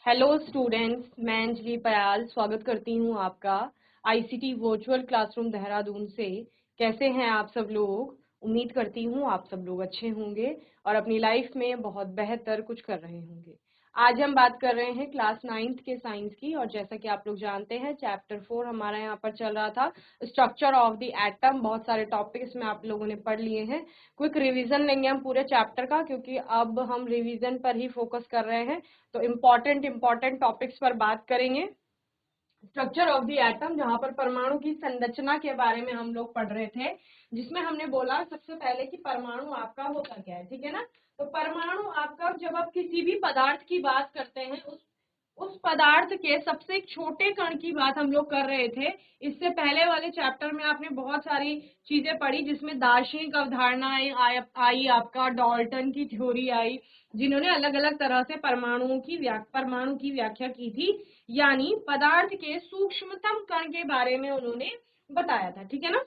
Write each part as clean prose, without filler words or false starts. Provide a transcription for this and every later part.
Hello students, मैं अंजलि पयाल स्वागत करती हूँ आपका आईसीटी वर्चुअल क्लासरूम देहरादून से। कैसे हैं आप सब लोग? उम्मीद करती हूँ आप सब लोग अच्छे होंगे और अपनी लाइफ में बहुत बेहतर कुछ कर रहे होंगे। आज हम बात कर रहे हैं क्लास 9th के साइंस की, और जैसा कि आप लोग जानते हैं चैप्टर 4 हमारा यहाँ पर चल रहा था, स्ट्रक्चर ऑफ द एटम। बहुत सारे टॉपिक्स में आप लोगों ने पढ़ लिए हैं। क्विक रिवीजन लेंगे हम पूरे चैप्टर का, क्योंकि अब हम रिवीजन पर ही फोकस कर रहे हैं। तो इम्पॉर्टेंट टॉपिक्स पर बात करेंगे। स्ट्रक्चर ऑफ द एटम, जहां पर परमाणु की संरचना के बारे में हम लोग पढ़ रहे थे, जिसमें हमने बोला सबसे पहले कि परमाणु आपका होता क्या है। ठीक है ना? तो परमाणु आपका, जब आप किसी भी पदार्थ की बात करते हैं, उस पदार्थ के सबसे छोटे कण की बात हम लोग कर रहे थे। इससे पहले वाले चैप्टर में आपने बहुत सारी चीजें पढ़ी, जिसमें दार्शनिक अवधारणाएं आई, आपका डाल्टन की थ्योरी आई, जिन्होंने अलग अलग तरह से परमाणु की व्याख्या की थी, यानी पदार्थ के सूक्ष्मतम कण के बारे में उन्होंने बताया था। ठीक है ना?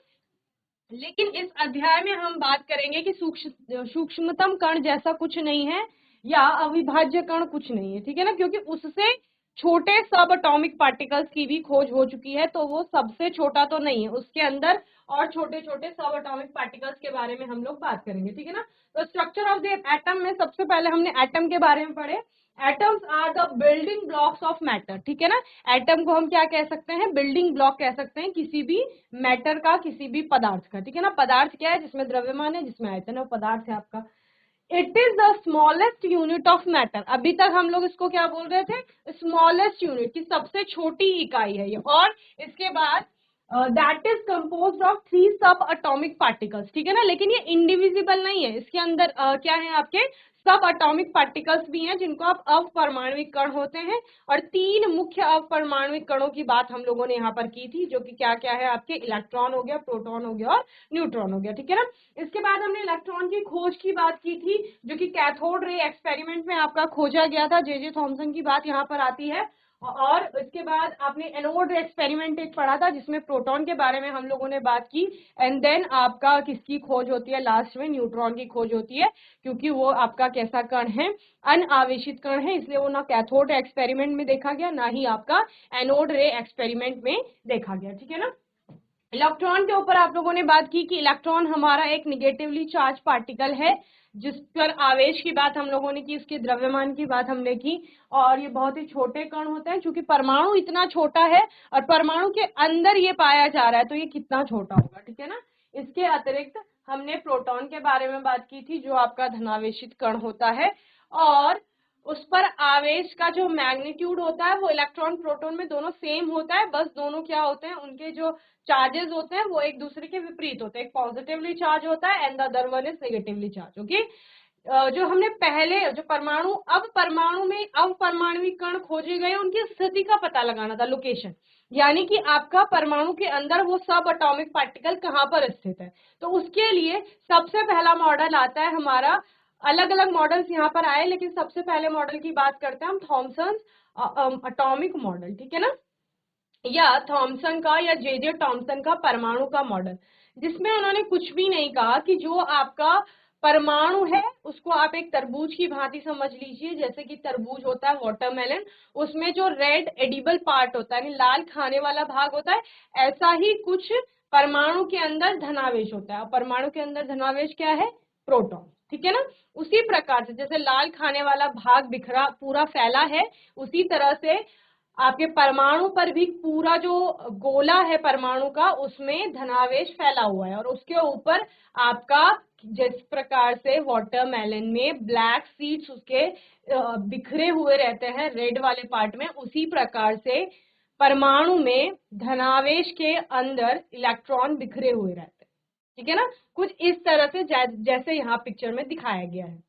लेकिन इस अध्याय में हम बात करेंगे कि सूक्ष्मतम कण जैसा कुछ नहीं है, या अविभाज्य कण कुछ नहीं है। ठीक है ना? क्योंकि उससे छोटे सब अटोमिक पार्टिकल्स की भी खोज हो चुकी है, तो वो सबसे छोटा तो नहीं है, उसके अंदर और छोटे छोटे सब अटोमिक पार्टिकल्स के बारे में हम लोग बात करेंगे। ठीक है ना? तो स्ट्रक्चर ऑफ द एटम में सबसे पहले हमने एटम के बारे में पढ़े। Atoms are the building blocks of matter. ठीक है ना? एटम को हम क्या कह सकते हैं? बिल्डिंग ब्लॉक कह सकते हैं किसी भी मैटर का, किसी भी पदार्थ का। ठीक है ना? पदार्थ क्या है? जिसमें द्रव्यमान है, जिसमें आयतन है, वो पदार्थ है आपका। It is the smallest unit of matter. अभी तक हम लोग इसको क्या बोल रहे थे? स्मॉलेस्ट यूनिट, की सबसे छोटी इकाई है ये। और इसके बाद दैट इज कंपोज्ड ऑफ 3 सब अटोमिक पार्टिकल्स। ठीक है ना? लेकिन ये इंडिविजिबल नहीं है, इसके अंदर क्या है आपके सब अटोमिक पार्टिकल्स भी हैं, जिनको आप अवपरमाणविक कण होते हैं। और 3 मुख्य अवपरमाणविक कणों की बात हम लोगों ने यहाँ पर की थी, जो कि क्या क्या है आपके? इलेक्ट्रॉन हो गया, प्रोटॉन हो गया और न्यूट्रॉन हो गया। ठीक है ना? इसके बाद हमने इलेक्ट्रॉन की खोज की बात की थी, जो कि कैथोड रे एक्सपेरिमेंट में आपका खोजा गया था। जे थॉमसन की बात यहाँ पर आती है। और इसके बाद आपने एनोड एक्सपेरिमेंट एक पढ़ा था, जिसमें प्रोटॉन के बारे में हम लोगों ने बात की। एंड देन आपका किसकी खोज होती है? लास्ट में न्यूट्रॉन की खोज होती है, क्योंकि वो आपका कैसा कण है? अनावेशित कण है, इसलिए वो ना कैथोड एक्सपेरिमेंट में देखा गया, ना ही आपका एनोड रे एक्सपेरिमेंट में देखा गया। ठीक है ना? इलेक्ट्रॉन के ऊपर आप लोगों ने बात की कि इलेक्ट्रॉन हमारा एक निगेटिवली चार्ज पार्टिकल है, जिस पर आवेश की बात हम लोगों ने की, उसके द्रव्यमान की बात हमने की। और ये बहुत ही छोटे कण होते हैं, क्योंकि परमाणु इतना छोटा है और परमाणु के अंदर ये पाया जा रहा है, तो ये कितना छोटा होगा। ठीक है ना? इसके अतिरिक्त हमने प्रोटॉन के बारे में बात की थी, जो आपका धनावेशित कण होता है, और उस पर आवेश का जो मैग्नीट्यूड होता है वो इलेक्ट्रॉन प्रोटॉन में दोनों सेम होता है। बस दोनों क्या होते हैं? उनके जो चार्जेस होते हैं वो एक दूसरे के विपरीत होते हैं। एक पॉजिटिवली चार्ज होता है and the other one is negatively charge. Okay? जो हमने पहले जो परमाणु, अब परमाणु में अवपरमाणविक कण खोजे गए, उनकी स्थिति का पता लगाना था, लोकेशन। यानी कि आपका परमाणु के अंदर वो सब अटोमिक पार्टिकल कहाँ पर स्थित है। तो उसके लिए सबसे पहला मॉडल आता है हमारा। अलग अलग मॉडल्स यहाँ पर आए, लेकिन सबसे पहले मॉडल की बात करते हैं हम, थॉमसन अटोमिक मॉडल। ठीक है ना? या थॉमसन का, या जे थॉमसन का परमाणु का मॉडल, जिसमें उन्होंने कुछ भी नहीं कहा कि जो आपका परमाणु है उसको आप एक तरबूज की भांति समझ लीजिए। जैसे कि तरबूज होता है, वाटरमेलन, उसमें जो रेड एडिबल पार्ट होता है, लाल खाने वाला भाग होता है, ऐसा ही कुछ परमाणु के अंदर धनावेश होता है। और परमाणु के अंदर धनावेश क्या है? प्रोटॉन। ठीक है ना? उसी प्रकार से जैसे लाल खाने वाला भाग बिखरा पूरा फैला है, उसी तरह से आपके परमाणु पर भी पूरा जो गोला है परमाणु का, उसमें धनावेश फैला हुआ है। और उसके ऊपर आपका, जिस प्रकार से वाटरमेलन में ब्लैक सीड्स उसके बिखरे हुए रहते हैं रेड वाले पार्ट में, उसी प्रकार से परमाणु में धनावेश के अंदर इलेक्ट्रॉन बिखरे हुए रहते हैं। ठीक है ना? कुछ इस तरह से जैसे यहाँ पिक्चर में दिखाया गया है।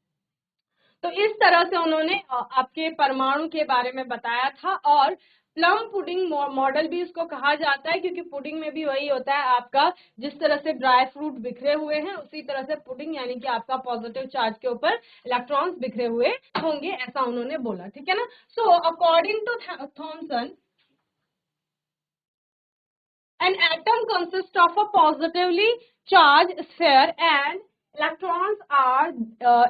तो इस तरह से उन्होंने आपके परमाणु के बारे में बताया था। और प्लम पुडिंग मॉडल भी इसको कहा जाता है, क्योंकि पुडिंग में भी वही होता है आपका, जिस तरह से ड्राई फ्रूट बिखरे हुए हैं, उसी तरह से पुडिंग, यानी कि आपका पॉजिटिव चार्ज के ऊपर इलेक्ट्रॉन्स बिखरे हुए होंगे, ऐसा उन्होंने बोला। ठीक है ना? So according to Thomson, an atom consists of a positively charged sphere and electrons are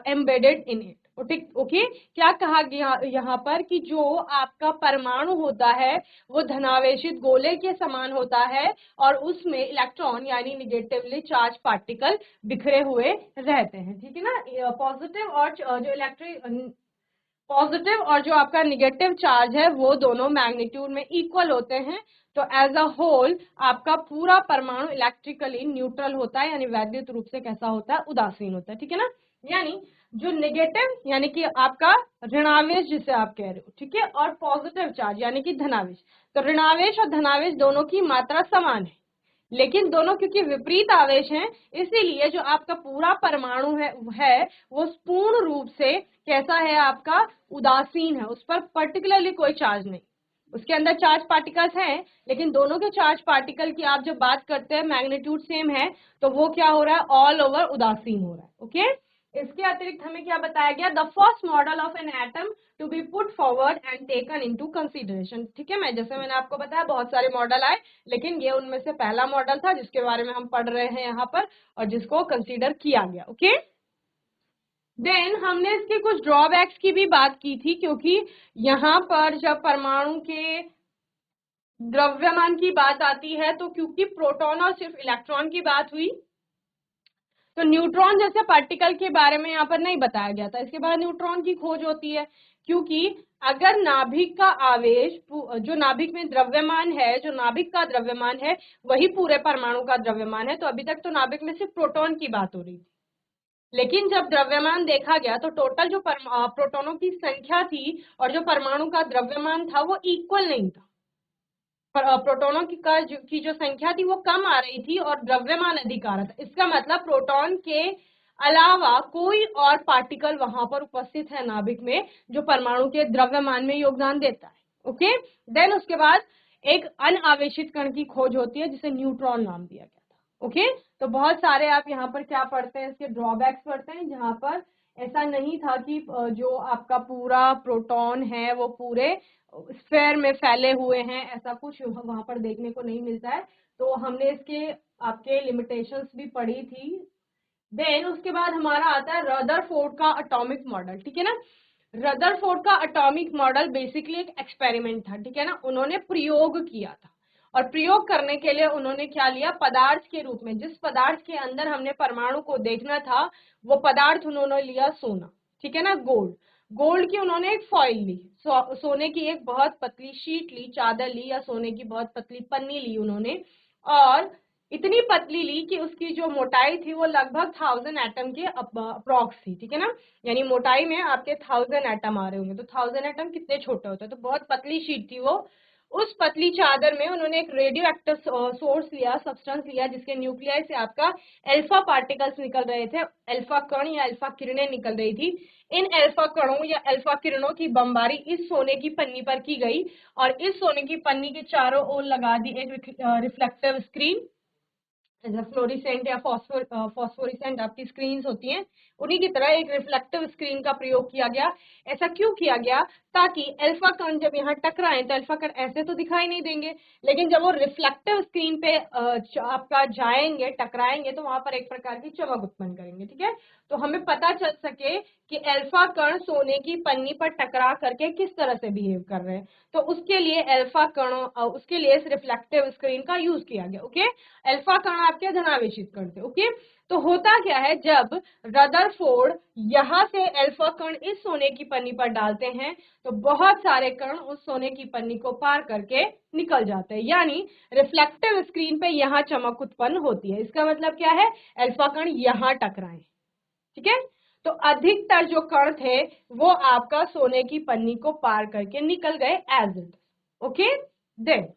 embedded in it. Okay, क्या कहा गया यहाँ पर कि जो आपका परमाणु होता है वो धनावेशित गोले के समान होता है और उसमें इलेक्ट्रॉन यानी निगेटिवली चार्ज पार्टिकल बिखरे हुए रहते हैं, ठीक है ना। पॉजिटिव और जो इलेक्ट्रिक पॉजिटिव और जो आपका निगेटिव चार्ज है वो दोनों मैग्नीट्यूड में इक्वल होते हैं। तो एज अ होल आपका पूरा परमाणु इलेक्ट्रिकली न्यूट्रल होता है, यानी वैद्युत रूप से कैसा होता है, उदासीन होता है, ठीक है ना। यानी जो नेगेटिव यानी कि आपका ऋणावेश जिसे आप कह रहे हो, ठीक है, और पॉजिटिव चार्ज यानी कि धनावेश, तो ऋणावेश और धनावेश दोनों की मात्रा समान है, लेकिन दोनों क्योंकि विपरीत आवेश हैं इसीलिए जो आपका पूरा परमाणु है वो पूर्ण रूप से कैसा है, आपका उदासीन है, उस पर पर्टिकुलरली कोई चार्ज नहीं। उसके अंदर चार्ज पार्टिकल्स हैं लेकिन दोनों के चार्ज पार्टिकल की आप जब बात करते हैं मैग्नीट्यूड सेम है तो वो क्या हो रहा है, ऑल ओवर उदासीन हो रहा है। ओके, इसके अतिरिक्त हमें क्या बताया गया, the first model of an atom to be put forward and taken into consideration, ठीक है। जैसे मैंने आपको बताया बहुत सारे मॉडल आए लेकिन ये उनमें से पहला मॉडल था जिसके बारे में हम पढ़ रहे हैं यहाँ पर और जिसको कंसीडर किया गया। ओके, देन हमने इसके कुछ ड्रॉबैक्स की भी बात की थी, क्योंकि यहाँ पर जब परमाणु के द्रव्यमान की बात आती है तो क्योंकि प्रोटॉन और सिर्फ इलेक्ट्रॉन की बात हुई तो न्यूट्रॉन जैसे पार्टिकल के बारे में यहाँ पर नहीं बताया गया था। इसके बाद न्यूट्रॉन की खोज होती है, क्योंकि अगर नाभिक का आवेश जो नाभिक में द्रव्यमान है, जो नाभिक का द्रव्यमान है वही पूरे परमाणु का द्रव्यमान है, तो अभी तक तो नाभिक में सिर्फ प्रोटॉन की बात हो रही थी, लेकिन जब द्रव्यमान देखा गया तो टोटल जो प्रोटॉनों की संख्या थी और जो परमाणु का द्रव्यमान था वो इक्वल नहीं था। प्रोटॉनों की जो संख्या थी वो कम आ रही थी और द्रव्यमान अधिक आ रहा था। इसका मतलब प्रोटॉन के अलावा कोई और पार्टिकल वहां पर उपस्थित है नाभिक में जो परमाणु के द्रव्यमान में योगदान देता है। ओके, देन उसके बाद एक अनावेशित कण की खोज होती है जिसे न्यूट्रॉन नाम दिया गया था। ओके, तो बहुत सारे आप यहाँ पर क्या पढ़ते हैं, इसके ड्रॉबैक्स पढ़ते हैं, जहां पर ऐसा नहीं था कि जो आपका पूरा प्रोटॉन है वो पूरे स्फेयर में फैले हुए हैं, ऐसा कुछ वहां पर देखने को नहीं मिलता है। तो हमने इसके आपके लिमिटेशंस भी पढ़ी थी। देन उसके बाद हमारा आता है रदरफोर्ड का एटॉमिक मॉडल, ठीक है ना। रदरफोर्ड का एटॉमिक मॉडल बेसिकली एक एक्सपेरिमेंट था, ठीक है ना। उन्होंने प्रयोग किया था और प्रयोग करने के लिए उन्होंने क्या लिया, पदार्थ के रूप में जिस पदार्थ के अंदर हमने परमाणु को देखना था वो पदार्थ उन्होंने लिया सोना, ठीक है ना, गोल्ड। गोल्ड की उन्होंने एक फॉइल ली, सोने की एक बहुत पतली शीट ली, चादर ली या सोने की बहुत पतली पन्नी ली उन्होंने, और इतनी पतली ली कि उसकी जो मोटाई थी वो लगभग 1000 एटम के अप्रॉक्स थी, ठीक है ना। यानी मोटाई में आपके 1000 एटम आ रहे होंगे, तो 1000 एटम कितने छोटे होते हैं, तो बहुत पतली शीट थी वो। उस पतली चादर में उन्होंने एक रेडियो एक्टिव सोर्स लिया, सब्सटेंस लिया, जिसके न्यूक्लियाई से आपका अल्फा पार्टिकल्स निकल रहे थे, अल्फा कण या अल्फा किरणें निकल रही थी। इन अल्फा कणों या अल्फा किरणों की बमबारी इस सोने की पन्नी पर की गई और इस सोने की पन्नी के चारों ओर लगा दी एक रिफ्लेक्टिव स्क्रीन, फ्लोरिसेंट या फॉस्फोरिसेंट आपकी स्क्रीन्स होती हैं, उन्हीं की तरह एक रिफ्लेक्टिव स्क्रीन का प्रयोग किया गया। ऐसा क्यों किया गया, ताकि अल्फा कण जब यहाँ टकराएं तो अल्फा कण ऐसे तो दिखाई नहीं देंगे, लेकिन जब वो रिफ्लेक्टिव स्क्रीन पे आपका जाएंगे, टकराएंगे, तो वहां पर एक प्रकार की चमक उत्पन्न करेंगे, ठीक है। तो हमें पता चल सके कि अल्फा कण सोने की पन्नी पर टकरा करके किस तरह से बिहेव कर रहे हैं, तो उसके लिए अल्फा कण उसके लिए इस रिफ्लेक्टिव स्क्रीन का यूज किया गया। ओके, अल्फा कण आपके धनावेशित कण थे। ओके, तो होता क्या है, जब रदरफोर्ड यहाँ से अल्फा कण इस सोने की पन्नी पर डालते हैं तो बहुत सारे कण उस सोने की पन्नी को पार करके निकल जाते हैं, यानी रिफ्लेक्टिव स्क्रीन पे यहाँ चमक उत्पन्न होती है। इसका मतलब क्या है, अल्फा कण यहाँ टकराए, ठीक है। तो अधिकतर जो कण थे वो आपका सोने की पन्नी को पार करके निकल गए एज इट। ओके, देन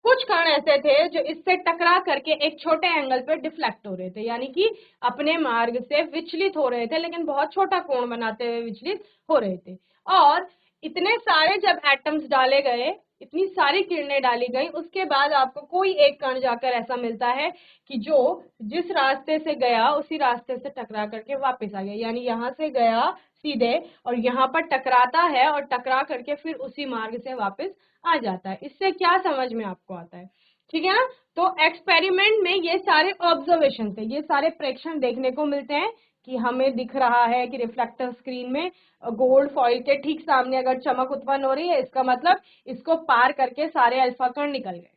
कुछ कण ऐसे थे जो इससे टकरा करके एक छोटे एंगल पर डिफ्लेक्ट हो रहे थे, यानी कि अपने मार्ग से विचलित हो रहे थे, लेकिन बहुत छोटा कोण बनाते हुए विचलित हो रहे थे। और इतने सारे जब एटम्स डाले गए, इतनी सारी किरणें डाली गई, उसके बाद आपको कोई एक कण जाकर ऐसा मिलता है कि जो जिस रास्ते से गया उसी रास्ते से टकरा करके वापस आ गया, यानी यहाँ से गया सीधे और यहाँ पर टकराता है और टकरा करके फिर उसी मार्ग से वापस आ जाता है। इससे क्या समझ में आपको आता है, ठीक है ना। तो एक्सपेरिमेंट में ये सारे ऑब्जर्वेशन थे, ये सारे प्रेक्षण देखने को मिलते हैं कि हमें दिख रहा है कि रिफ्लेक्टर स्क्रीन में गोल्ड फॉइल के ठीक सामने अगर चमक उत्पन्न हो रही है, इसका मतलब इसको पार करके सारे अल्फा कण निकल गए।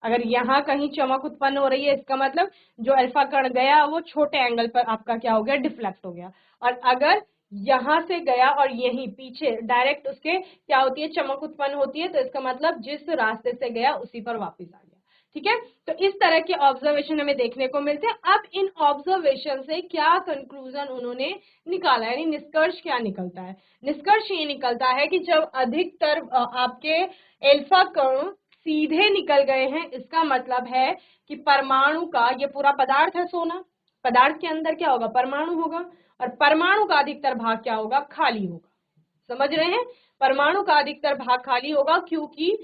अगर यहाँ कहीं चमक उत्पन्न हो रही है, इसका मतलब जो अल्फा कण गया वो छोटे एंगल पर आपका क्या हो गया, डिफ्लेक्ट हो गया। और अगर यहाँ से गया और यहीं पीछे डायरेक्ट उसके क्या होती है, चमक उत्पन्न होती है, तो इसका मतलब जिस रास्ते से गया उसी पर वापस आ गया। ठीक है, तो इस तरह के ऑब्जर्वेशन हमें देखने को मिलते हैं। अब इन ऑब्जर्वेशन से क्या कंक्लूजन उन्होंने निकाला, यानी निष्कर्ष क्या निकलता है? निष्कर्ष ये निकलता है कि जब अधिकतर आपके अल्फा कण सीधे निकल गए हैं, इसका मतलब है कि परमाणु का, ये पूरा पदार्थ है सोना, पदार्थ के अंदर क्या होगा, परमाणु होगा, और परमाणु का अधिकतर भाग क्या होगा, खाली होगा। समझ रहे हैं, परमाणु का अधिकतर भाग खाली होगा, क्योंकि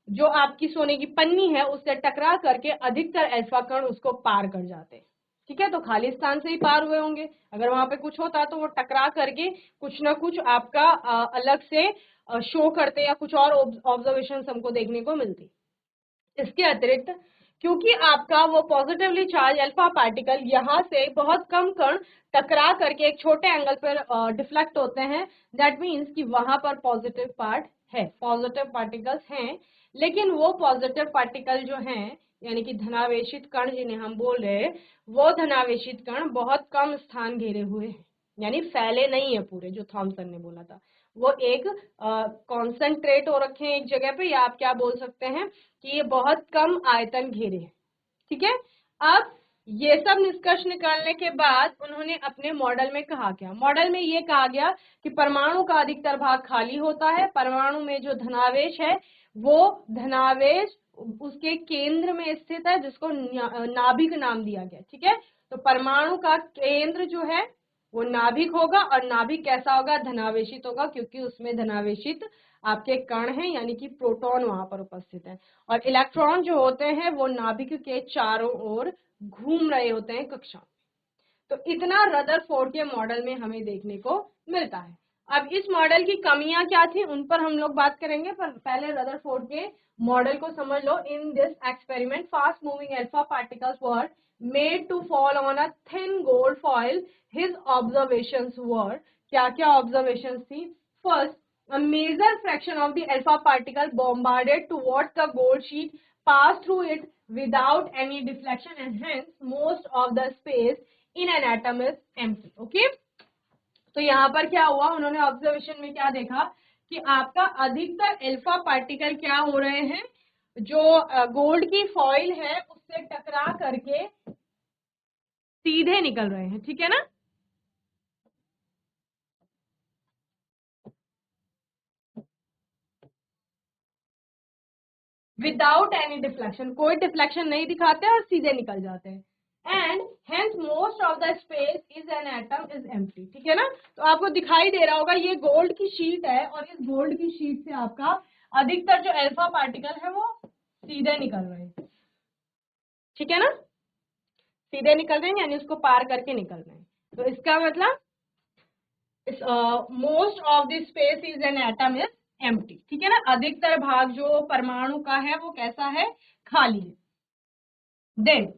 जो आपकी सोने की पन्नी है उससे टकरा करके अधिकतर अल्फा कण उसको पार कर जाते हैं। ठीक है, तो खाली स्थान से ही पार हुए होंगे। अगर वहां पे कुछ होता तो वो टकरा करके कुछ ना कुछ आपका अलग से शो करते या कुछ और ऑब्जर्वेशन हमको देखने को मिलती। इसके अतिरिक्त क्योंकि आपका वो पॉजिटिवली चार्ज अल्फा पार्टिकल यहाँ से बहुत कम कण टकरा करके एक छोटे एंगल पर डिफ्लेक्ट होते हैं, दैट मीन्स कि वहां पर पॉजिटिव पार्ट है, पॉजिटिव पार्टिकल्स हैं। लेकिन वो पॉजिटिव पार्टिकल जो हैं, यानी कि धनावेशित कण जिन्हें हम बोल रहे हैं, वो धनावेशित कण बहुत कम स्थान घेरे हुए हैं, यानी फैले नहीं है पूरे, जो थॉमसन ने बोला था। वो एक कॉन्सेंट्रेट हो रखे हैं एक जगह पे, या आप क्या बोल सकते हैं कि ये बहुत कम आयतन घेरे हैं। ठीक है, अब ये सब निष्कर्ष निकालने के बाद उन्होंने अपने मॉडल में कहा क्या, मॉडल में ये कहा गया कि परमाणु का अधिकतर भाग खाली होता है, परमाणु में जो धनावेश है वो धनावेश उसके केंद्र में स्थित है, जिसको नाभिक नाम दिया गया। ठीक है, तो परमाणु का केंद्र जो है वो नाभिक होगा, और नाभिक कैसा होगा, धनावेशित होगा, क्योंकि उसमें धनावेशित आपके कण हैं, यानी कि प्रोटॉन वहां पर उपस्थित है। और इलेक्ट्रॉन जो होते हैं वो नाभिक के चारों ओर घूम रहे होते हैं कक्षाओं में। तो इतना रदरफोर्ड के मॉडल में हमें देखने को मिलता है। अब इस मॉडल की कमियां क्या थी उन पर हम लोग बात करेंगे, पर पहले रदरफोर्ड के मॉडल को समझ लो। In this experiment fast moving alpha particles were made to fall on a thin gold foil. His observations were, क्या क्या ऑब्जर्वेशंस थी? First, a major fraction of the alpha particle bombarded towards the gold sheet passed through it without any deflection, and hence most of the space in an atom is empty. Okay, तो यहाँ पर क्या हुआ, उन्होंने observation में क्या देखा कि आपका अधिकतर अल्फा पार्टिकल क्या हो रहे हैं, जो गोल्ड की फॉइल है उससे टकरा करके सीधे निकल रहे हैं। ठीक है ना, विदाउट एनी डिफ्लेक्शन, कोई डिफ्लेक्शन नहीं दिखाते और सीधे निकल जाते हैं। And hence most of the space is an atom is empty. ठीक है ना, तो आपको दिखाई दे रहा होगा ये गोल्ड की शीट है, और इस गोल्ड की शीट से आपका अधिकतर जो अल्फा पार्टिकल है वो सीधे निकल रहे हैं। ठीक है ना, सीधे निकल रहे हैं यानी उसको पार करके निकल रहे हैं। तो इसका मतलब most of the space is an atom is empty. ठीक है ना, अधिकतर भाग जो परमाणु का है वो कैसा है, खाली है। Then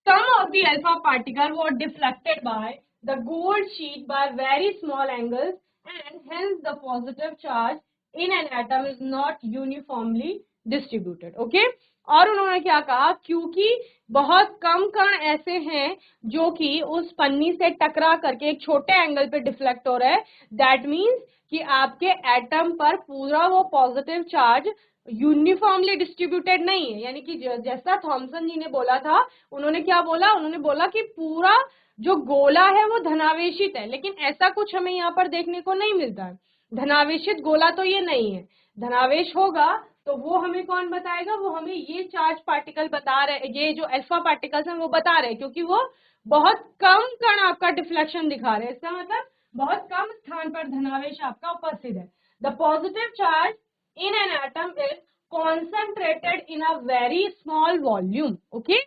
some of the alpha particles were deflected by the gold sheet by very small angles, and hence the positive charge in an atom is not uniformly distributed. Okay, और उन्होंने क्या कहा, क्योंकि बहुत कम कण ऐसे हैं जो कि उस पन्नी से टकरा करके एक छोटे एंगल पे डिफ्लेक्ट हो रहा है, दैट मीन्स कि आपके एटम पर पूरा वो पॉजिटिव चार्ज यूनिफॉर्मली डिस्ट्रीब्यूटेड नहीं है। यानी कि जैसा थॉमसन जी ने बोला था, उन्होंने क्या बोला, उन्होंने बोला कि पूरा जो गोला है वो धनावेशित है, लेकिन ऐसा कुछ हमें यहाँ पर देखने को नहीं मिलता है। धनावेशित गोला तो ये नहीं है, धनावेश होगा तो वो हमें कौन बताएगा, वो हमें ये चार्ज पार्टिकल बता रहे, ये जो अल्फा पार्टिकल्स हैं वो बता रहे, क्योंकि वो बहुत कम कण आपका डिफ्लेक्शन दिखा रहे हैं। इसका मतलब बहुत कम स्थान पर धनावेश आपका उपस्थित है। The positive charge in an atom is concentrated in a very small volume. Okay,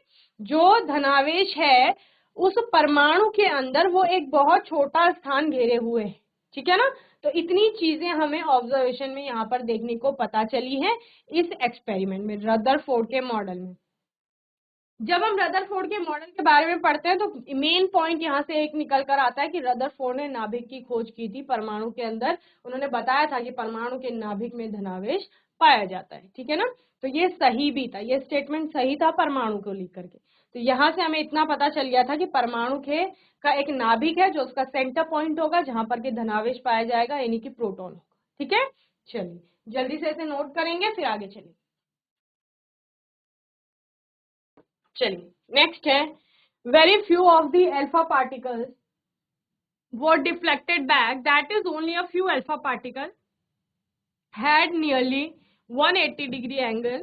जो धनावेश है उस परमाणु के अंदर वो एक बहुत छोटा स्थान घेरे हुए है। ठीक है ना, तो इतनी चीजें हमें ऑब्जर्वेशन में यहाँ पर देखने को पता चली है इस एक्सपेरिमेंट में, रदरफोर्ड के मॉडल में। जब हम रदरफोर्ड के मॉडल के बारे में पढ़ते हैं तो मेन पॉइंट यहाँ से एक निकल कर आता है कि रदरफोर्ड ने नाभिक की खोज की थी परमाणु के अंदर। उन्होंने बताया था कि परमाणु के नाभिक में धनावेश पाया जाता है, ठीक है ना। तो ये सही भी था, ये स्टेटमेंट सही था परमाणु को लेकर के। तो यहाँ से हमें इतना पता चल गया था कि परमाणु के का एक नाभिक है जो उसका सेंटर पॉइंट होगा जहां पर के धनावेश पाया जाएगा, यानी कि प्रोटॉन होगा, ठीक है। चलिए जल्दी से इसे नोट करेंगे फिर आगे चलिए। चलिए नेक्स्ट है, very few of the alpha particles were deflected back, that is only a few alpha particles had nearly 180-degree angle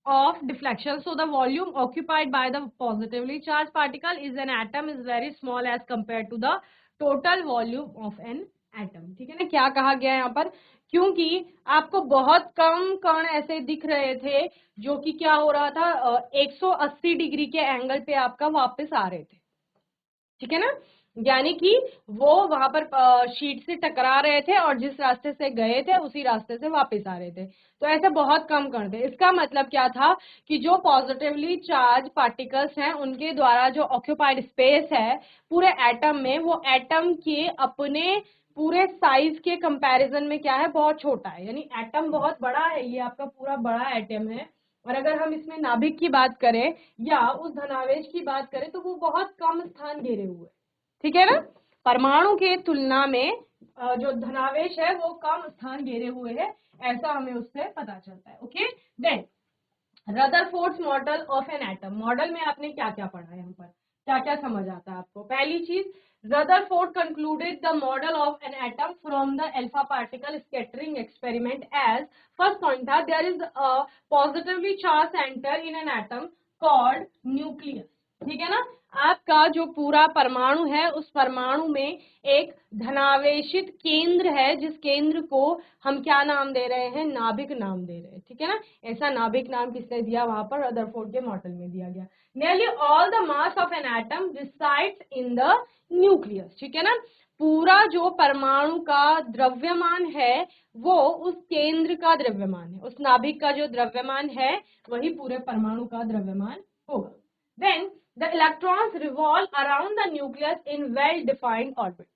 of deflection. So the volume occupied by the positively charged particle is an atom is very small as compared to the total volume of an atom. ठीक है ना, क्या कहा गया है यहाँ पर, क्योंकि आपको बहुत कम कण ऐसे दिख रहे थे जो कि क्या हो रहा था 180 डिग्री के एंगल पे आपका वापस आ रहे थे, ठीक है ना। यानी कि वो वहां पर शीट से टकरा रहे थे और जिस रास्ते से गए थे उसी रास्ते से वापस आ रहे थे। तो ऐसे बहुत कम कण थे। इसका मतलब क्या था कि जो पॉजिटिवली चार्ज पार्टिकल्स हैं उनके द्वारा जो ऑक्यूपाइड स्पेस है पूरे एटम में, वो एटम के अपने पूरे साइज के कंपैरिजन में क्या है, बहुत छोटा है। यानी एटम बहुत बड़ा है, ये आपका पूरा बड़ा एटम है, और अगर हम इसमें नाभिक की बात करें या उस धनावेश की बात करें तो वो बहुत कम स्थान घेरे हुए, ठीक है ना। परमाणु के तुलना में जो धनावेश है वो कम स्थान घेरे हुए है, ऐसा हमें उससे पता चलता है। Okay then Rutherford's model of an atom, model में आपने क्या क्या पढ़ा है, यहाँ पर क्या क्या समझ आता है आपको। पहली चीज, Rutherford concluded the model of an atom from the alpha particle scattering experiment as, first point था there is a positively charge centre in an atom called nucleus, ठीक है ना। आपका जो पूरा परमाणु है उस परमाणु में एक धनावेशित केंद्र है, जिस केंद्र को हम क्या नाम दे रहे हैं, नाभिक नाम दे रहे हैं, ठीक है ना। ऐसा नाभिक नाम किसने दिया, वहां पर रदरफोर्ड के मॉडल में दिया गया। Nearly all the mass of an atom resides in the nucleus, ठीक है ना। पूरा जो परमाणु का द्रव्यमान है वो उस केंद्र का द्रव्यमान है, उस नाभिक का जो द्रव्यमान है वही पूरे परमाणु का द्रव्यमान होगा। Then the electrons revolve around the nucleus in well-defined orbits.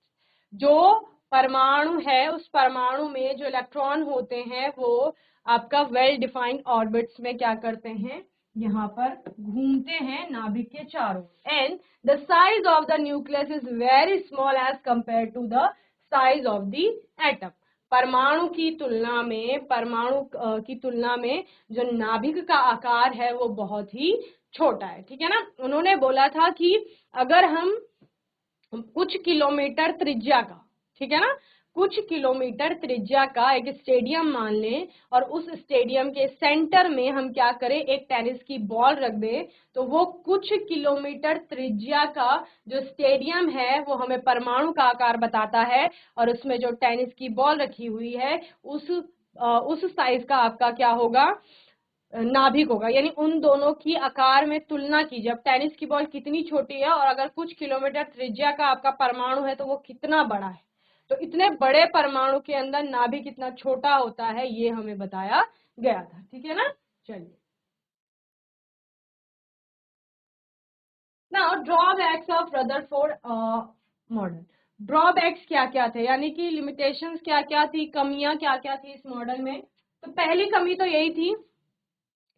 जो परमाणु है उस परमाणु में जो इलेक्ट्रॉन होते हैं वो आपका वेल डिफाइंड ऑर्बिट्स में क्या करते हैं, यहाँ पर घूमते हैं नाभिक के चारों। And the size of the nucleus is very small as compare to the size of the atom. परमाणु की तुलना में, परमाणु की तुलना में जो नाभिक का आकार है वो बहुत ही छोटा है, ठीक है ना। उन्होंने बोला था कि अगर हम कुछ किलोमीटर त्रिज्या का, ठीक है ना, कुछ किलोमीटर त्रिज्या का एक स्टेडियम मान लें और उस स्टेडियम के सेंटर में हम क्या करें, एक टेनिस की बॉल रख दें, तो वो कुछ किलोमीटर त्रिज्या का जो स्टेडियम है वो हमें परमाणु का आकार बताता है, और उसमें जो टेनिस की बॉल रखी हुई है उस साइज का आपका क्या होगा, नाभिक होगा। यानी उन दोनों की आकार में तुलना कीजिए, अब टेनिस की बॉल कितनी छोटी है और अगर कुछ किलोमीटर त्रिज्या का आपका परमाणु है तो वो कितना बड़ा है। तो इतने बड़े परमाणु के अंदर नाभिक कितना छोटा होता है ये हमें बताया गया था, ठीक है ना। चलिए now drawbacks of Rutherford model. Drawbacks क्या क्या थे, यानी कि लिमिटेशंस क्या क्या थी, कमियां क्या क्या थी इस मॉडल में। तो पहली कमी तो यही थी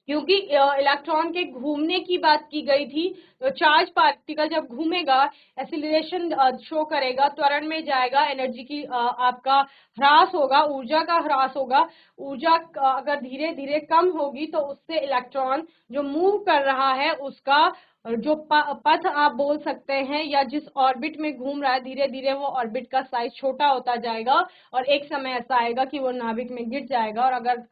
क्योंकि इलेक्ट्रॉन के घूमने की बात की गई थी, तो चार्ज पार्टिकल जब घूमेगा एक्सीलरेशन शो करेगा, त्वरण में जाएगा, एनर्जी की आपका ह्रास होगा, ऊर्जा का ह्रास होगा। ऊर्जा अगर धीरे धीरे कम होगी तो उससे इलेक्ट्रॉन जो मूव कर रहा है उसका जो पथ आप बोल सकते हैं या जिस ऑर्बिट में घूम रहा है, धीरे धीरे वो ऑर्बिट का साइज छोटा होता जाएगा और एक समय ऐसा आएगा कि वो नाभिक में गिर जाएगा। और अगर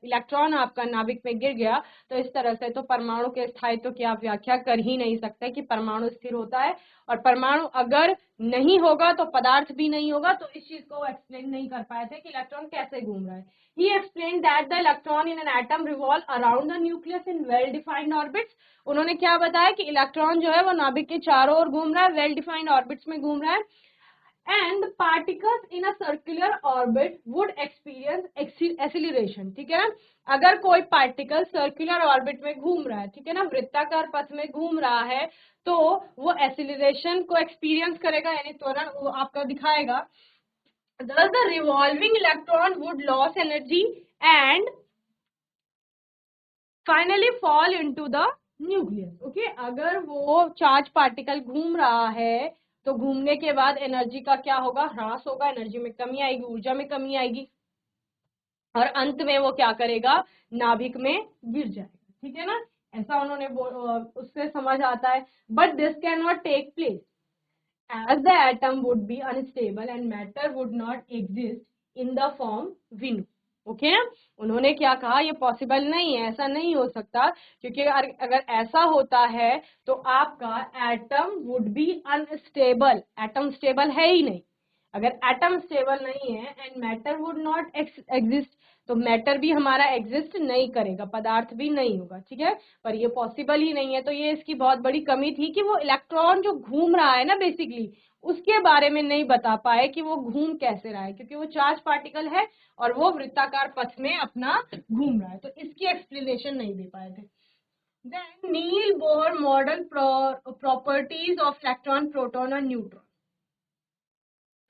इलेक्ट्रॉन आपका नाभिक में गिर गया तो इस तरह से तो परमाणु के स्थायित्व की आप व्याख्या कर ही नहीं सकते कि परमाणु स्थिर होता है, और परमाणु अगर नहीं होगा तो पदार्थ भी नहीं होगा। तो इस चीज को एक्सप्लेन नहीं कर पाए थे कि इलेक्ट्रॉन कैसे घूम रहा है। He explain that the electron in an atom revolve around the nucleus in well defined orbits. उन्होंने क्या बताया कि इलेक्ट्रॉन जो है वो नाभिक के चारों ओर घूम रहा है, वेल डिफाइंड ऑर्बिट्स में घूम रहा है। and the particles in a circular orbit would experience acceleration, ठीक है ना। अगर कोई पार्टिकल सर्कुलर ऑर्बिट में घूम रहा है, ठीक है ना, वृत्ताकार पथ में घूम रहा है, तो वो एक्सीलरेशन को एक्सपीरियंस करेगा, यानी त्वरण वो आपका दिखाएगा। Thus the revolving electron would lose energy and finally fall into the nucleus, okay। अगर वो चार्ज पार्टिकल घूम रहा है तो घूमने के बाद एनर्जी का क्या होगा, ह्रास होगा, एनर्जी में कमी आएगी, ऊर्जा में कमी आएगी, और अंत में वो क्या करेगा, नाभिक में गिर जाएगा, ठीक है ना। ऐसा उन्होंने उससे समझ आता है। But this can not take place as the atom would be unstable and matter would not exist in the form we know, okay ना। उन्होंने क्या कहा, ये पॉसिबल नहीं है, ऐसा नहीं हो सकता, क्योंकि अगर ऐसा होता है तो आपका atom would be unstable, atom stable है ही नहीं। अगर एटम स्टेबल नहीं है and matter would not exist, तो मैटर भी हमारा एग्जिस्ट नहीं करेगा, पदार्थ भी नहीं होगा, ठीक है। पर ये पॉसिबल ही नहीं है, तो ये इसकी बहुत बड़ी कमी थी कि वो इलेक्ट्रॉन जो घूम रहा है ना बेसिकली, उसके बारे में नहीं बता पाए कि वो घूम कैसे रहा है, क्योंकि वो चार्ज पार्टिकल है और वो वृत्ताकार पथ में अपना घूम रहा है, तो इसकी एक्सप्लेनेशन नहीं दे पाए थे। Then Neil Bohr model properties of electron, proton और न्यूट्रॉन।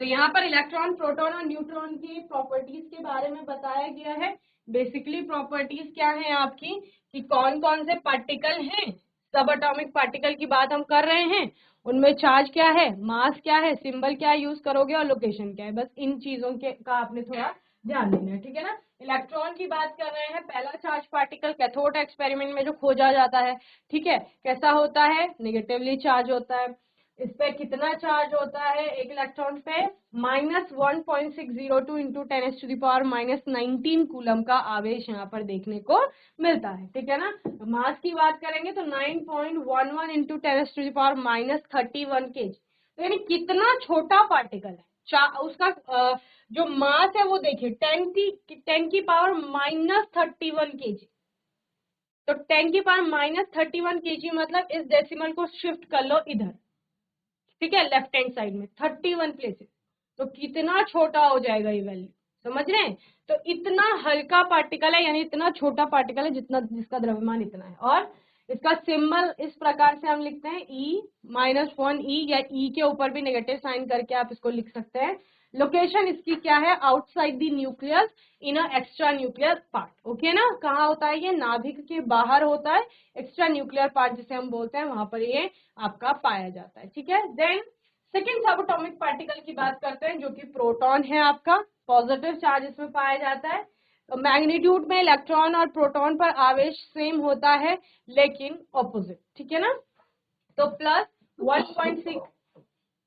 तो यहाँ पर इलेक्ट्रॉन, प्रोटॉन और न्यूट्रॉन की प्रॉपर्टीज के बारे में बताया गया है। बेसिकली प्रॉपर्टीज क्या है आपकी, कि कौन कौन से पार्टिकल हैं, सब एटॉमिक पार्टिकल की बात हम कर रहे हैं, उनमें चार्ज क्या है, मास क्या है, सिंबल क्या यूज करोगे और लोकेशन क्या है, बस इन चीजों के का आपने थोड़ा ध्यान देना है, ठीक है ना। इलेक्ट्रॉन की बात कर रहे हैं, पहला चार्ज पार्टिकल कैथोड एक्सपेरिमेंट में जो खोजा जाता है, ठीक है, कैसा होता है, नेगेटिवली चार्ज होता है। इस पे कितना चार्ज होता है एक इलेक्ट्रॉन पे, -1.602 इंटू 10⁻⁻19 कूलम का आवेश यहाँ पर देखने को मिलता है, ठीक है ना। मास की बात करेंगे तो 9.11 इंटू 10⁻31 kg, तो यानी कितना छोटा पार्टिकल है। उसका जो मास है वो देखिए 10⁻31 kg, तो 10⁻31 kg मतलब इस डेसिमल को शिफ्ट कर लो इधर, ठीक है, लेफ्ट हैंड साइड में 31 प्लेसेस, तो कितना छोटा हो जाएगा ये वैल्यू, समझ रहे हैं। तो इतना हल्का पार्टिकल है, यानी इतना छोटा पार्टिकल है जितना जिसका द्रव्यमान इतना है, और इसका सिंबल इस प्रकार से हम लिखते हैं E-1E, या E के ऊपर भी नेगेटिव साइन करके आप इसको लिख सकते हैं। लोकेशन इसकी क्या है, outside the nucleus in a extra nuclear part, okay ना। कहाँ होता है ये, नाभिक के बाहर होता है, एक्स्ट्रा न्यूक्लियर पार्ट जिसे हम बोलते हैं, वहां पर ये आपका पाया जाता है, ठीक है। देन सेकेंड सब एटॉमिक पार्टिकल की बात करते हैं, जो कि प्रोटॉन है आपका, पॉजिटिव चार्ज इसमें पाया जाता है। तो मैग्नीट्यूड में इलेक्ट्रॉन और प्रोटॉन पर आवेश सेम होता है लेकिन ऑपोजिट, ठीक है ना। तो +1.6,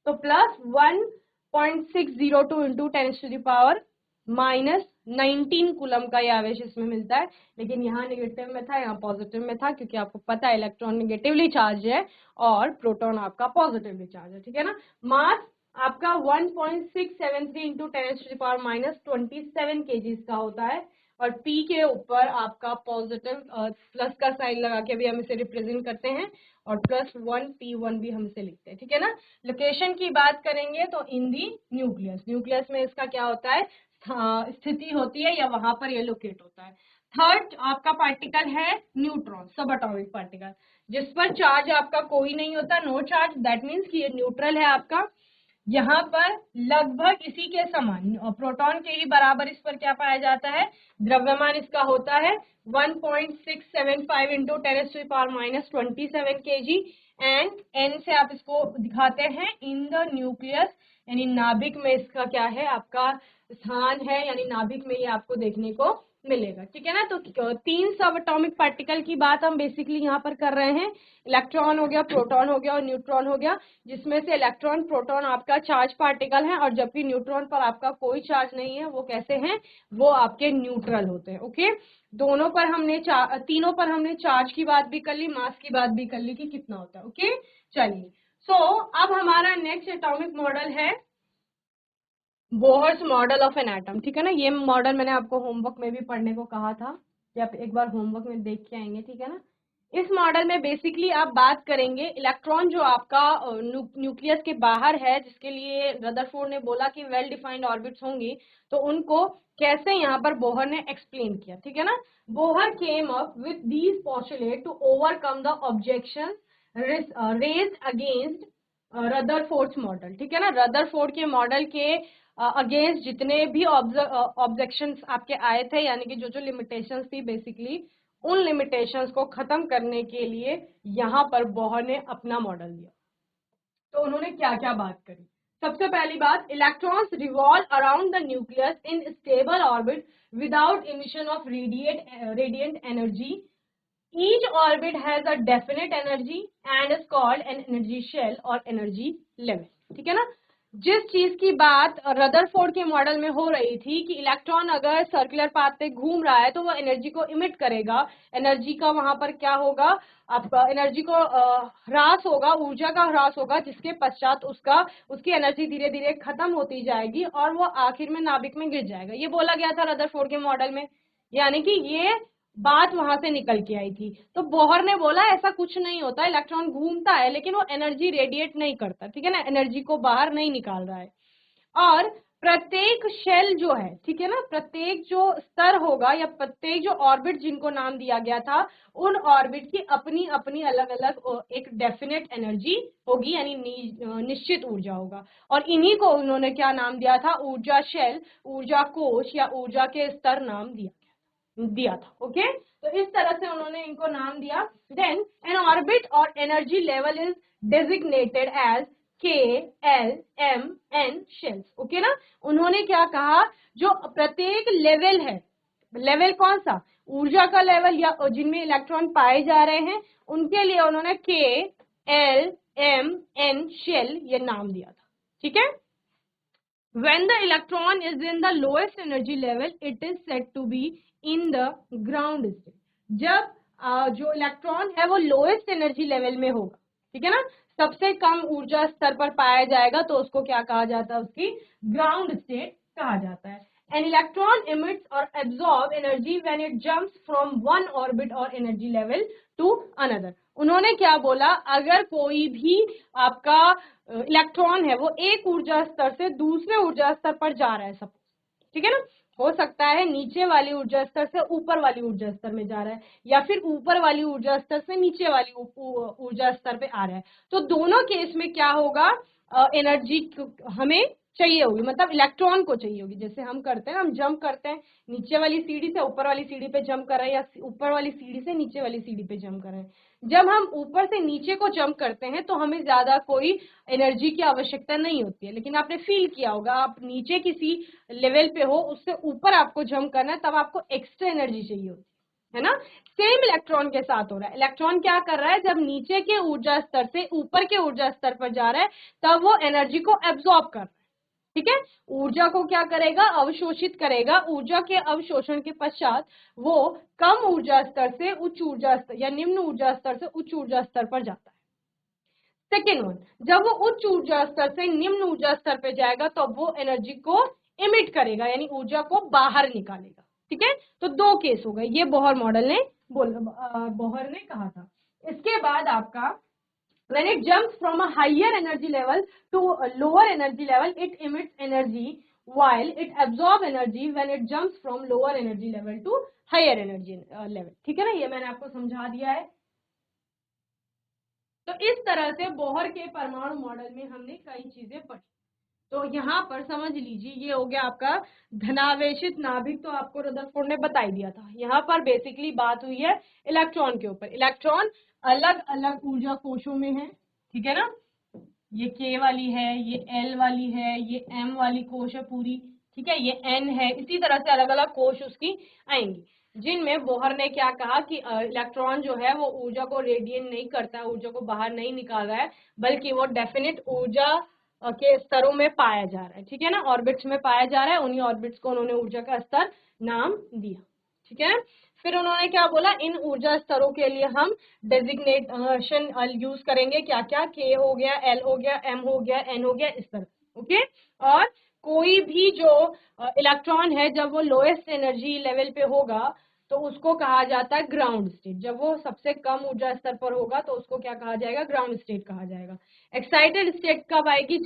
तो +1.602 इंटू 10⁻⁻19 कूलम का ये आवेश इसमें मिलता है, लेकिन यहाँ नेगेटिव में था, यहाँ पॉजिटिव में था, क्योंकि आपको पता है इलेक्ट्रॉन नेगेटिवली चार्ज है और प्रोटॉन आपका पॉजिटिवली चार्ज है, ठीक है ना। मास आपका 1.673 इंटू 10⁻⁻27 kg का होता है, और P के ऊपर आपका पॉजिटिव प्लस का साइन लगा के भी हम इसे रिप्रेजेंट करते हैं, और +1P1 भी हम इसे लिखते हैं, ठीक है ना। लोकेशन की बात करेंगे तो इन दी न्यूक्लियस, न्यूक्लियस में इसका क्या होता है, स्थिति होती है, या वहां पर ये लोकेट होता है। थर्ड आपका पार्टिकल है न्यूट्रॉन, सब एटॉमिक पार्टिकल, जिस पर चार्ज आपका कोई नहीं होता, नो चार्ज, दैट मीन्स कि ये न्यूट्रल है आपका। यहाँ पर लगभग इसी के समान और प्रोटॉन के ही बराबर इस पर क्या पाया जाता है, द्रव्यमान इसका होता है 1.675 इंटू 10⁻⁻27 kg, एंड n से आप इसको दिखाते हैं इन द न्यूक्लियस, यानी नाभिक में इसका क्या है, आपका स्थान है, यानी नाभिक में ये आपको देखने को मिलेगा, ठीक है ना। तो 3 सब एटॉमिक पार्टिकल की बात हम बेसिकली यहाँ पर कर रहे हैं, इलेक्ट्रॉन हो गया, प्रोटॉन हो गया और न्यूट्रॉन हो गया, जिसमें से इलेक्ट्रॉन, प्रोटॉन आपका चार्ज पार्टिकल है, और जबकि न्यूट्रॉन पर आपका कोई चार्ज नहीं है, वो कैसे हैं, वो आपके न्यूट्रल होते हैं, ओके। दोनों पर हमने तीनों पर हमने चार्ज की बात भी कर ली, मास की बात भी कर ली कि कितना होता है, ओके। चलिए, सो अब हमारा नेक्स्ट एटॉमिक मॉडल है Bohr's model of an atom, ठीक है ना। ये मॉडल मैंने आपको होमवर्क में भी पढ़ने को कहा था, कि आप एक बार होमवर्क में देख के आएंगे, ठीक है ना। इस मॉडल में बेसिकली आप बात करेंगे इलेक्ट्रॉन जो आपका न्यूक्लियस के बाहर है, जिसके लिए रदरफोर्ड ने बोला कि वेल डिफाइंड ऑर्बिट्स होंगी, तो उनको कैसे यहाँ पर बोहर ने एक्सप्लेन किया, ठीक है ना। Bohr came up with these postulate to overcome the objection raised against Rutherford's model, ठीक है ना। रदरफोर्ड के मॉडल के अगेंस्ट जितने भी ऑब्जेक्शंस आपके आए थे, यानी कि जो जो लिमिटेशंस थी, बेसिकली उन लिमिटेशंस को खत्म करने के लिए यहाँ पर बोहर ने अपना मॉडल दिया। तो उन्होंने क्या क्या बात करी। सबसे पहली बात, electrons revolve around the nucleus in stable orbit without emission of radiant energy. Each orbit has a definite energy and is called an energy shell or energy level, ठीक है ना। जिस चीज की बात रदरफोर्ड के मॉडल में हो रही थी कि इलेक्ट्रॉन अगर सर्कुलर पाथ पे घूम रहा है तो वो एनर्जी को इमिट करेगा, एनर्जी का वहां पर क्या होगा, आपका एनर्जी को ह्रास होगा, ऊर्जा का ह्रास होगा, जिसके पश्चात उसकी एनर्जी धीरे धीरे खत्म होती जाएगी और वो आखिर में नाभिक में गिर जाएगा। ये बोला गया था रदरफोर्ड के मॉडल में, यानी कि ये बात वहां से निकल के आई थी। तो बोहर ने बोला ऐसा कुछ नहीं होता, इलेक्ट्रॉन घूमता है लेकिन वो एनर्जी रेडिएट नहीं करता, ठीक है ना, एनर्जी को बाहर नहीं निकाल रहा है। और प्रत्येक शेल जो है, ठीक है ना, प्रत्येक जो स्तर होगा या प्रत्येक जो ऑर्बिट जिनको नाम दिया गया था, उन ऑर्बिट की अपनी अपनी अलग अलग एक डेफिनेट एनर्जी होगी, यानी निश्चित ऊर्जा होगा। और इन्हीं को उन्होंने क्या नाम दिया था, ऊर्जा शेल, ऊर्जा कोश या ऊर्जा के स्तर नाम दिया था। ओके, तो इस तरह से उन्होंने इनको नाम दिया। देन एन ऑर्बिट और energy level is designated as K L M N shells, okay ना। उन्होंने क्या कहा, जो प्रत्येक लेवल है, लेवल कौन सा, ऊर्जा का लेवल या जिनमें इलेक्ट्रॉन पाए जा रहे हैं, उनके लिए उन्होंने के एल एम एन शेल ये नाम दिया था, ठीक है। When the electron is in the lowest energy level, it is said to be in the ground state. जब जो इलेक्ट्रॉन है वो लोएस्ट एनर्जी लेवल में होगा, ठीक है ना, सबसे कम ऊर्जा स्तर पर पाया जाएगा, तो उसको क्या कहा जाता है, उसकी ग्राउंड स्टेट कहा जाता है। An electron emits or absorbs energy when it jumps from one orbit or energy level to another. उन्होंने क्या बोला, अगर कोई भी आपका इलेक्ट्रॉन है वो एक ऊर्जा स्तर से दूसरे ऊर्जा स्तर पर जा रहा है, सब, ठीक है ना, हो सकता है नीचे वाली ऊर्जा स्तर से ऊपर वाली ऊर्जा स्तर में जा रहा है, या फिर ऊपर वाली ऊर्जा स्तर से नीचे वाली ऊर्जा स्तर पे आ रहा है, तो दोनों केस में क्या होगा, एनर्जी हमें चाहिए होगी, मतलब इलेक्ट्रॉन को चाहिए होगी। जैसे हम करते हैं, हम जंप करते हैं, नीचे वाली सीढ़ी से ऊपर वाली सीढ़ी पे जंप कर रहे हैं, या ऊपर वाली सीढ़ी से नीचे वाली सीढ़ी पे जंप कर रहे हैं। जब हम ऊपर से नीचे को जंप करते हैं तो हमें ज्यादा कोई एनर्जी की आवश्यकता नहीं होती है, लेकिन आपने फील किया होगा, आप नीचे किसी लेवल पे हो, उससे ऊपर आपको जंप करना है, तब आपको एक्स्ट्रा एनर्जी चाहिए होती है ना। सेम इलेक्ट्रॉन के साथ हो रहा है, इलेक्ट्रॉन क्या कर रहा है, जब नीचे के ऊर्जा स्तर से ऊपर के ऊर्जा स्तर पर जा रहा है, तब वो एनर्जी को एब्जॉर्ब कर रहा है, ठीक है। ऊर्जा को क्या करेगा, अवशोषित करेगा। ऊर्जा के अवशोषण के पश्चात वो कम ऊर्जा स्तर से उच्च ऊर्जा स्तर या निम्न ऊर्जा स्तर से उच्च ऊर्जा स्तर पर जाता है। सेकेंड वन, जब वो उच्च ऊर्जा स्तर से निम्न ऊर्जा स्तर पे जाएगा तो वो एनर्जी को इमिट करेगा, यानी ऊर्जा को बाहर निकालेगा, ठीक है। तो दो केस हो गए, ये बोहर मॉडल ने बोहर ने कहा था। इसके बाद आपका when it jumps from a higher energy level to a lower energy level, it emits energy while it absorbs energy when it jumps from lower energy level to higher energy level, ठीक है ना, ये मैंने आपको समझा दिया है। तो इस तरह से बोहर के परमाणु मॉडल में हमने कई चीजें पढ़ी। तो यहाँ पर समझ लीजिए, ये हो गया आपका धनावेशित नाभिक, तो आपको रदरफोर्ड ने बता ही दिया था। यहाँ पर बेसिकली बात हुई है इलेक्ट्रॉन के ऊपर। इलेक्ट्रॉन अलग अलग ऊर्जा कोशों में है, ठीक है ना, ये के वाली है, ये एल वाली है, ये एम वाली कोश है पूरी, ठीक है, ये एन है, इसी तरह से अलग अलग कोश उसकी आएंगी, जिनमें बोहर ने क्या कहा कि इलेक्ट्रॉन जो है वो ऊर्जा को रेडिएट नहीं करता है, ऊर्जा को बाहर नहीं निकाल रहा है, बल्कि वो डेफिनेट ऊर्जा के स्तरों में पाया जा रहा है, ठीक है ना, ऑर्बिट्स में पाया जा रहा है। उन्हीं ऑर्बिट्स को उन्होंने ऊर्जा का स्तर नाम दिया, ठीक है। फिर उन्होंने क्या बोला, इन ऊर्जा स्तरों के लिए हम डेजिग्नेशन यूज करेंगे, क्या क्या, के हो गया, एल हो गया, एम हो गया, एन हो गया, इस तरह, ओके। और कोई भी जो इलेक्ट्रॉन है, जब वो लोएस्ट एनर्जी लेवल पे होगा तो उसको कहा जाता है ग्राउंड स्टेट। जब वो सबसे कम ऊर्जा स्तर पर होगा तो उसको क्या कहा जाएगा, ग्राउंड स्टेट कहा जाएगा। एक्साइटेड स्टेट कब आएगी,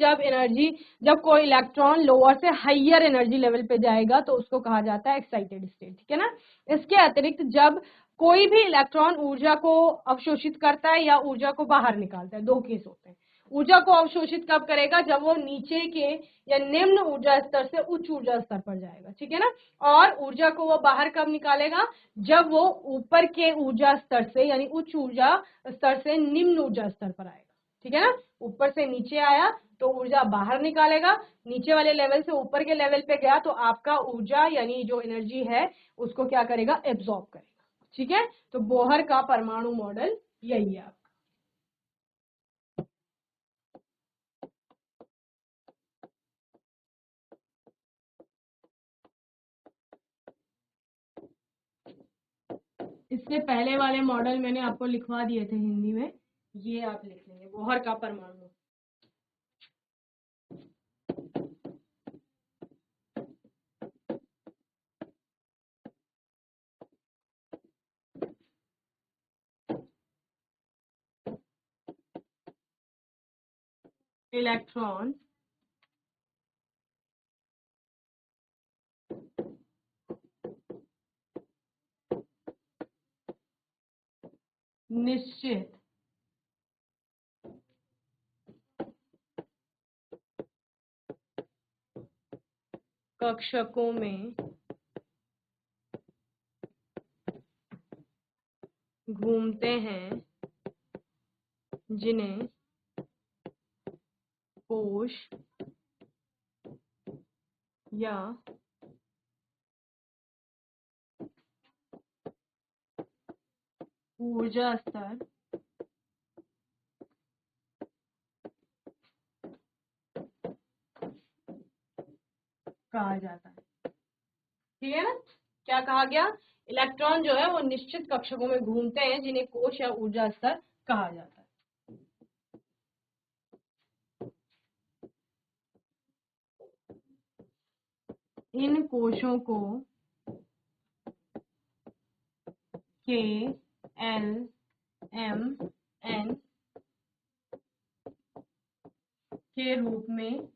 जब कोई इलेक्ट्रॉन लोअर से हाइयर एनर्जी लेवल पे जाएगा तो उसको कहा जाता है एक्साइटेड स्टेट, ठीक है ना। इसके अतिरिक्त जब कोई भी इलेक्ट्रॉन ऊर्जा को अवशोषित करता है या ऊर्जा को बाहर निकालता है, दो केस होते हैं। ऊर्जा को अवशोषित कब करेगा, जब वो नीचे के या निम्न ऊर्जा स्तर से उच्च ऊर्जा स्तर पर जाएगा, ठीक है ना। और ऊर्जा को वो बाहर कब निकालेगा, जब वो ऊपर के ऊर्जा स्तर से यानी उच्च ऊर्जा स्तर से निम्न ऊर्जा स्तर पर आएगा, ठीक है ना। ऊपर से नीचे आया तो ऊर्जा बाहर निकालेगा, नीचे वाले लेवल से ऊपर के लेवल पे गया तो आपका ऊर्जा यानी जो एनर्जी है उसको क्या करेगा, एब्जॉर्ब करेगा, ठीक है। तो बोहर का परमाणु मॉडल यही है। इससे पहले वाले मॉडल मैंने आपको लिखवा दिए थे हिंदी में, ये आप लिख लेंगे, बोहर का परमाणु। इलेक्ट्रॉन निश्चित कक्षकों में घूमते हैं जिन्हें कोश या ऊर्जा स्तर कहा जाता है, ठीक है ना। क्या कहा गया, इलेक्ट्रॉन जो है वो निश्चित कक्षकों में घूमते हैं जिन्हें कोश या ऊर्जा स्तर कहा जाता है। इन कोशों को के एल एम एन के रूप में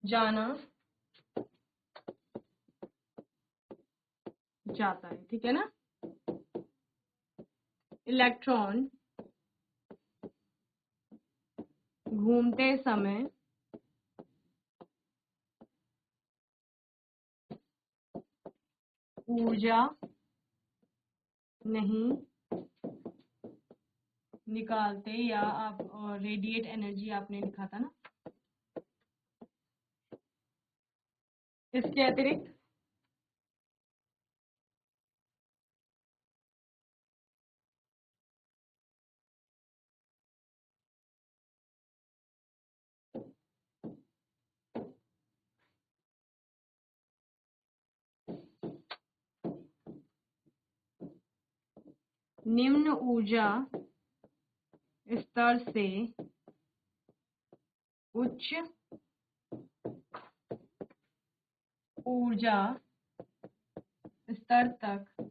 जाना जाता है, ठीक है ना। इलेक्ट्रॉन घूमते समय ऊर्जा नहीं निकालते, या आप रेडिएट एनर्जी आपने लिखा था ना। इसके अतिरिक्त निम्न ऊर्जा स्तर से उच्च ऊर्जा स्तर तक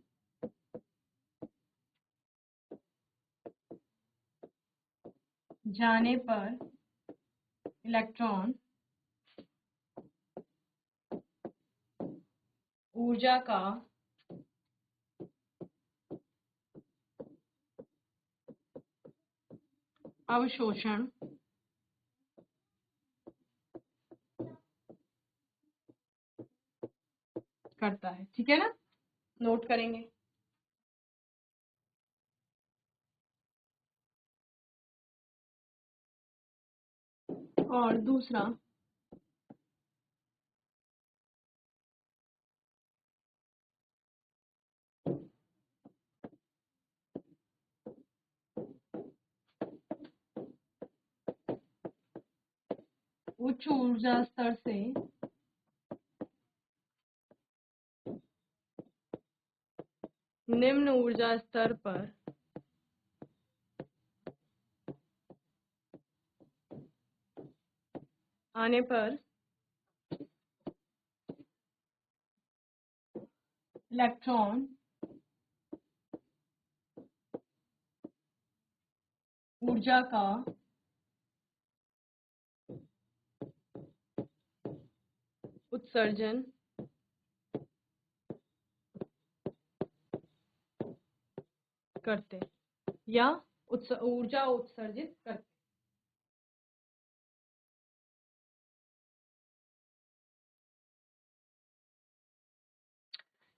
जाने पर इलेक्ट्रॉन ऊर्जा का अवशोषण करता है, ठीक है ना। नोट करेंगे। और दूसरा उच्च ऊर्जा स्तर से निम्न ऊर्जा स्तर पर आने पर इलेक्ट्रॉन ऊर्जा का उत्सर्जन करते या ऊर्जा उत्सर्जित करते।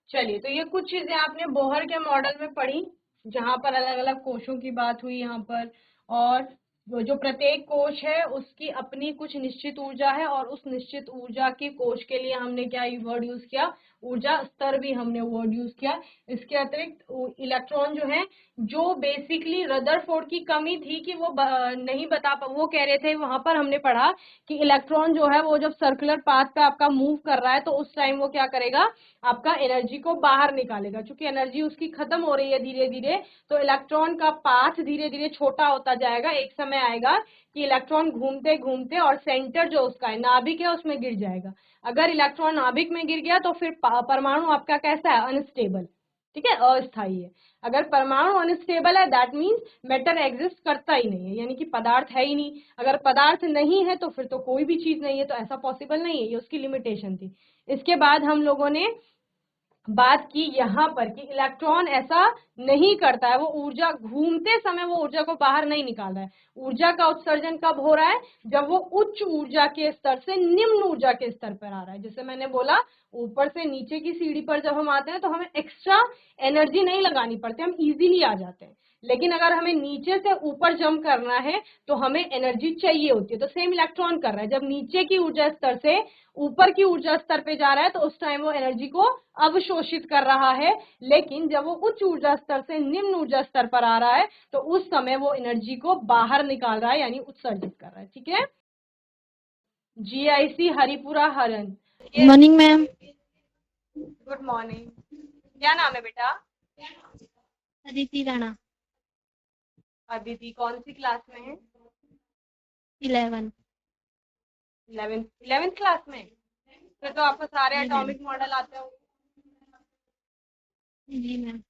चलिए, तो ये कुछ चीजें आपने बोहर के मॉडल में पढ़ी, जहां पर अलग अलग कोशों की बात हुई यहाँ पर, और जो प्रत्येक कोश है उसकी अपनी कुछ निश्चित ऊर्जा है, और उस निश्चित ऊर्जा के कोश के लिए हमने क्या वर्ड यूज किया, ऊर्जा स्तर भी हमने वर्ड यूज किया। इसके अतिरिक्त इलेक्ट्रॉन जो है, जो बेसिकली रदरफोर्ड की कमी थी कि वो नहीं बता, वो कह रहे थे, वहां पर हमने पढ़ा कि इलेक्ट्रॉन जो है वो जब सर्कुलर पाथ पे आपका मूव कर रहा है तो उस टाइम वो क्या करेगा, आपका एनर्जी को बाहर निकालेगा। क्योंकि एनर्जी उसकी खत्म हो रही है धीरे धीरे, तो इलेक्ट्रॉन का पाथ धीरे धीरे छोटा होता जाएगा। एक समय आएगा कि इलेक्ट्रॉन घूमते घूमते और सेंटर जो उसका है, नाभिक है, उसमें गिर जाएगा। अगर इलेक्ट्रॉन नाभिक में गिर गया तो फिर परमाणु आपका कैसा है, अनस्टेबल, ठीक है, अस्थायी है। अगर परमाणु अनस्टेबल है, दैट मीन्स मैटर एग्जिस्ट करता ही नहीं है, यानी कि पदार्थ है ही नहीं। अगर पदार्थ नहीं है तो फिर तो कोई भी चीज नहीं है, तो ऐसा पॉसिबल नहीं है, ये उसकी लिमिटेशन थी। इसके बाद हम लोगों ने बात की यहाँ पर कि इलेक्ट्रॉन ऐसा नहीं करता है, वो ऊर्जा घूमते समय वो ऊर्जा को बाहर नहीं निकाल रहा है। ऊर्जा का उत्सर्जन कब हो रहा है, जब वो उच्च ऊर्जा के स्तर से निम्न ऊर्जा के स्तर पर आ रहा है। जैसे मैंने बोला, ऊपर से नीचे की सीढ़ी पर जब हम आते हैं तो हमें एक्स्ट्रा एनर्जी नहीं लगानी पड़ती, हम इजीली आ जाते हैं। लेकिन अगर हमें नीचे से ऊपर जंप करना है तो हमें एनर्जी चाहिए होती है। तो सेम इलेक्ट्रॉन कर रहा है, जब नीचे की ऊर्जा स्तर से ऊपर की ऊर्जा स्तर पे जा रहा है तो उस टाइम वो एनर्जी को अवशोषित कर रहा है। लेकिन जब वो उच्च ऊर्जा स्तर से निम्न ऊर्जा स्तर पर आ रहा है तो उस समय वो एनर्जी को बाहर निकाल रहा है, यानी उत्सर्जित कर रहा है। ठीक है, जीआईसी हरिपुरा हरन। Morning ma'am. गुड मॉर्निंग, क्या नाम है बेटा? अदिति राणा। अदिति, कौन सी क्लास में है? 11। 11th क्लास में? फिर तो आपको सारे जी मैम। एटॉमिक मॉडल आते हो। जी मैम।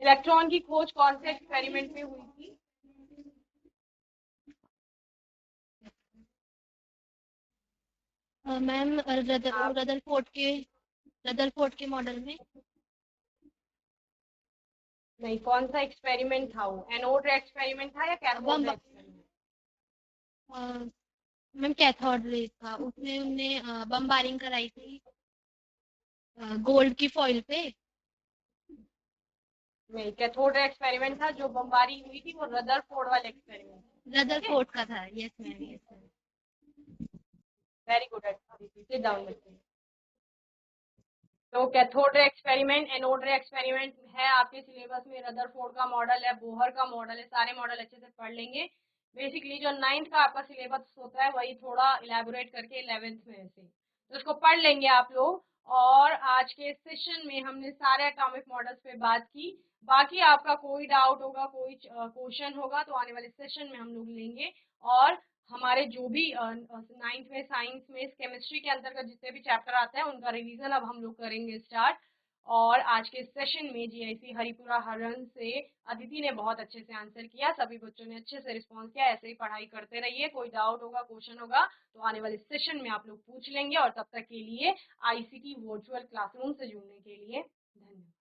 इलेक्ट्रॉन की खोज कौन से एक्सपेरिमेंट में हुई थी? मैम आप रदरफोर्ड के मॉडल में। नहीं, कौन सा एक्सपेरिमेंट था वो? एनोड रे एक्सपेरिमेंट था या कैथोड बम रे एक्सपेरिमेंट? मैम कैथोड रे था, उसमें उनने बमबारिंग कराई थी गोल्ड की फॉइल पे। नहीं, कैथोड रे एक्सपेरिमेंट था, जो बमबारी हुई थी वो रदरफोर्ड वाले एक्सपेरिमेंट। ओके, रदरफोर्ड का था। Yes ma'am, yes ma'am. Very good. Sit down बच्चे। तो कैथोड रे एक्सपेरिमेंट, एनोड रे एक्सपेरिमेंट है आपके सिलेबस में, रदरफोर्ड का मॉडल है, बोहर का मॉडल है, सारे मॉडल अच्छे से पढ़ लेंगे। बेसिकली जो 9th का आपका सिलेबस होता है वही थोड़ा इलेबोरेट करके 11th में ऐसे, तो उसको पढ़ लेंगे आप लोग। और आज के सेशन में हमने सारे एटॉमिक मॉडल्स पे बात की। बाकी आपका कोई डाउट होगा, कोई क्वेश्चन होगा तो आने वाले सेशन में हम लोग लेंगे। और हमारे जो भी 9th में साइंस में केमिस्ट्री के अंतर्गत जितने भी चैप्टर आते हैं उनका रिवीजन अब हम लोग करेंगे स्टार्ट। और आज के सेशन में जीआईसी हरिपुरा हरन से अदिति ने बहुत अच्छे से आंसर किया, सभी बच्चों ने अच्छे से रिस्पॉन्स किया। ऐसे ही पढ़ाई करते रहिए, कोई डाउट होगा, क्वेश्चन होगा तो आने वाले सेशन में आप लोग पूछ लेंगे। और तब तक के लिए आईसीटी वर्चुअल क्लासरूम से जुड़ने के लिए धन्यवाद।